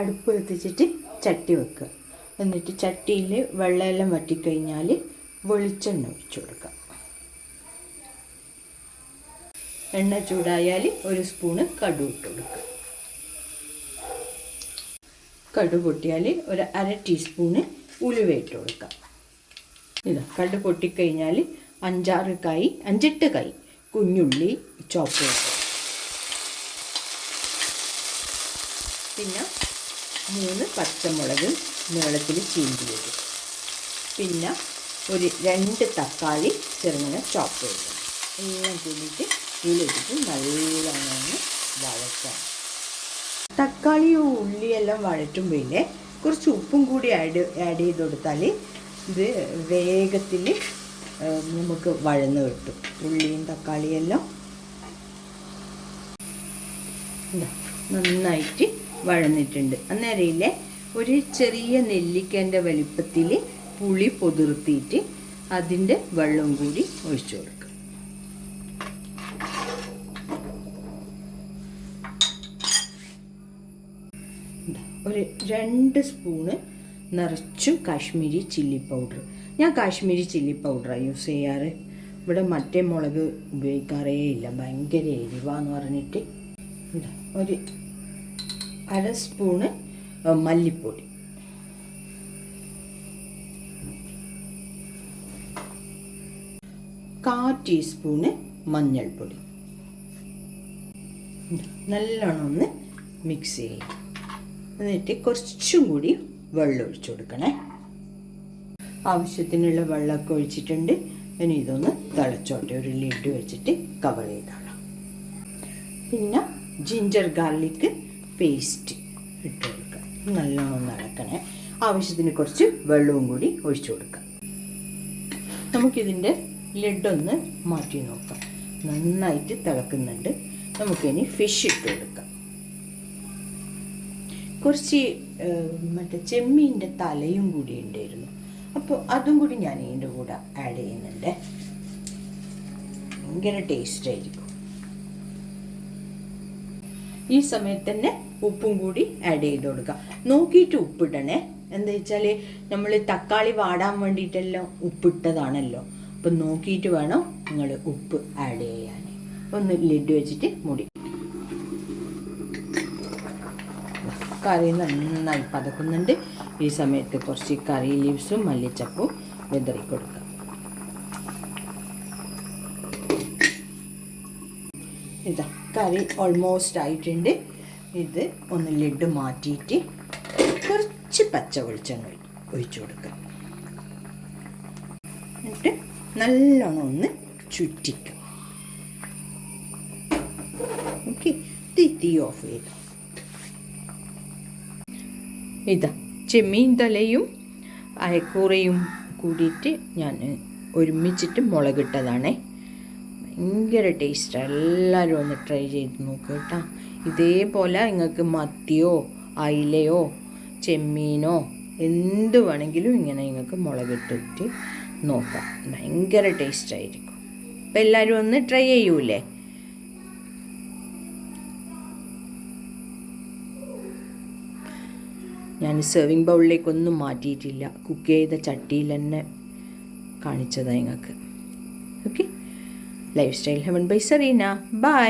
അടുപ്പ് കത്തിച്ചിട്ട് ചട്ടി വെക്കുക. എന്നിട്ട് ചട്ടിയിൽ വെള്ളമെല്ലാം വറ്റിക്കഴിഞ്ഞാൽ വെളിച്ചെണ്ണ ഒഴിച്ചു കൊടുക്കുക. എണ്ണ ചൂടായാൽ 1 സ്പൂണ് കടുക് ഇട്ട് കൊടുക്കുക. കടുക് പൊട്ടിയാൽ 1/2 ടീസ്പൂണ് ഉലുവ ഇട്ട് കൊടുക്കുക. കടുക് പൊട്ടിക്കഴിഞ്ഞാൽ 5-8 കായ് കുഞ്ഞുള്ളി ചോപ്പ് ചെയ്ത്, പിന്നെ 3 പച്ചമുളക് നീളത്തിൽ ചീന്തിയത്, പിന്നെ 2 തക്കാളി ചെറുങ്ങനെ ചോപ്പ് ചെയ്ത് എല്ലാം കൂടിയിട്ട് ഇതിലിട്ടിട്ട് നല്ലവണ്ണം വഴറ്റാം. തക്കാളിയും ഉള്ളിയെല്ലാം വഴറ്റുമ്പോഴേ കുറച്ച് ഉപ്പും കൂടി ആഡ് ചെയ്ത് കൊടുത്താൽ ഇത് വേഗത്തിൽ നമുക്ക് വഴന്ന് കിട്ടും. ഉള്ളിയും തക്കാളിയെല്ലാം നന്നായിട്ട് വഴന്നിട്ടുണ്ട്. അന്നേരമില്ലേ ഒരു ചെറിയ നെല്ലിക്കേൻ്റെ വലിപ്പത്തിൽ പുളി പൊതിർത്തിയിട്ട് അതിൻ്റെ വെള്ളം കൂടി ഒഴിച്ചു കൊടുക്കുക. ഒരു 2 സ്പൂണ് നിറച്ചും കാശ്മീരി ചില്ലി പൗഡർ. ഞാൻ കാശ്മീരി ചില്ലി പൗഡറാണ് യൂസ് ചെയ്യാറ്. ഇവിടെ മറ്റേ മുളക് ഉപയോഗിക്കാറേ ഇല്ല, ഭയങ്കര എരിവാന്ന് പറഞ്ഞിട്ട്. ഒരു 1/2 സ്പൂണ് മല്ലിപ്പൊടി, 1/4 ടീസ്പൂണ് മഞ്ഞൾപ്പൊടി. നല്ലോണം ഒന്ന് മിക്സ് ചെയ്യും. എന്നിട്ട് കുറച്ചും കൂടി വെള്ളം ഒഴിച്ചു കൊടുക്കണേ. ആവശ്യത്തിനുള്ള വെള്ളമൊക്കെ ഒഴിച്ചിട്ടുണ്ട്. ഇനി ഇതൊന്ന് തിളച്ചോട്ടെ. ഒരു ലിഡ് വെച്ചിട്ട് കവർ ചെയ്തോളാം. പിന്നെ ജിഞ്ചർ ഗാർലിക് പേസ്റ്റ് ഇട്ട് കൊടുക്കുക. നല്ലോണം നടക്കണേ. ആവശ്യത്തിന് കുറച്ച് വെള്ളവും കൂടി ഒഴിച്ചു കൊടുക്കാം. നമുക്കിതിൻ്റെ ലിഡൊന്ന് മാറ്റി നോക്കാം. നന്നായിട്ട് തിളക്കുന്നുണ്ട്. നമുക്കിനി ഫിഷ് ഇട്ട് കൊടുക്കാം. കുറച്ച് മറ്റേ ചെമ്മീൻ്റെ തലയും കൂടി ഉണ്ടായിരുന്നു, അപ്പോൾ അതും കൂടി ഞാൻ ഇതിൻ്റെ കൂടെ ആഡ് ചെയ്യുന്നുണ്ട്. ഭയങ്കര ടേസ്റ്റ് ആയിരിക്കും. ഈ സമയത്ത് തന്നെ ഉപ്പും കൂടി ആഡ് ചെയ്ത് കൊടുക്കുക. നോക്കിയിട്ട് ഉപ്പിടണേ. എന്താ വെച്ചാൽ നമ്മൾ തക്കാളി വാടാൻ വേണ്ടിയിട്ടെല്ലാം ഉപ്പിട്ടതാണല്ലോ. അപ്പം നോക്കിയിട്ട് വേണം നിങ്ങൾ ഉപ്പ് ആഡ് ചെയ്യാൻ. ഒന്ന് ലിഡ് വെച്ചിട്ട് മൂടി. കറി നന്നായി പതക്കുന്നുണ്ട്. ഈ സമയത്ത് കുറച്ച് കറി ലീവ്സും മല്ലിച്ചപ്പും വിതറി കൊടുക്കുക. ഇതാ കറി ഓൾമോസ്റ്റ് ആയിട്ടുണ്ട്. ഇത് ഒന്ന് ലിഡ് മാറ്റിയിട്ട് കുറച്ച് പച്ച വെളിച്ചെണ്ണ ഒഴിച്ചു കൊടുക്കുക. എന്നിട്ട് നല്ലോണം ഒന്ന് ചുറ്റിക്കുക. ഓക്കെ, തീ ഓഫ് ചെയ്തു. ഇതാ ചെമ്മീൻ തലയും അയക്കൂറയും കൂടിയിട്ട് ഞാൻ ഒരുമിച്ചിട്ട് മുളകിട്ടതാണേ. ഭയങ്കര ടേസ്റ്റാണ്. എല്ലാവരും ഒന്ന് ട്രൈ ചെയ്ത് നോക്കുക കേട്ടോ. ഇതേപോലെ നിങ്ങൾക്ക് മത്തിയോ അയിലയോ ചെമ്മീനോ എന്ത് വേണമെങ്കിലും ഇങ്ങനെ നിങ്ങൾക്ക് മുളകിട്ടിട്ട് നോക്കാം. ഭയങ്കര ടേസ്റ്റായിരിക്കും. അപ്പം എല്ലാവരും ഒന്ന് ട്രൈ ചെയ്യൂലേ? ഞാൻ സെർവിങ് ബൗളിലേക്കൊന്നും മാറ്റിയിട്ടില്ല. കുക്ക് ചെയ്ത ചട്ടിയിൽ തന്നെ കാണിച്ചതാണ് നിങ്ങൾക്ക്. Okay, lifestyle heaven by Serena. By.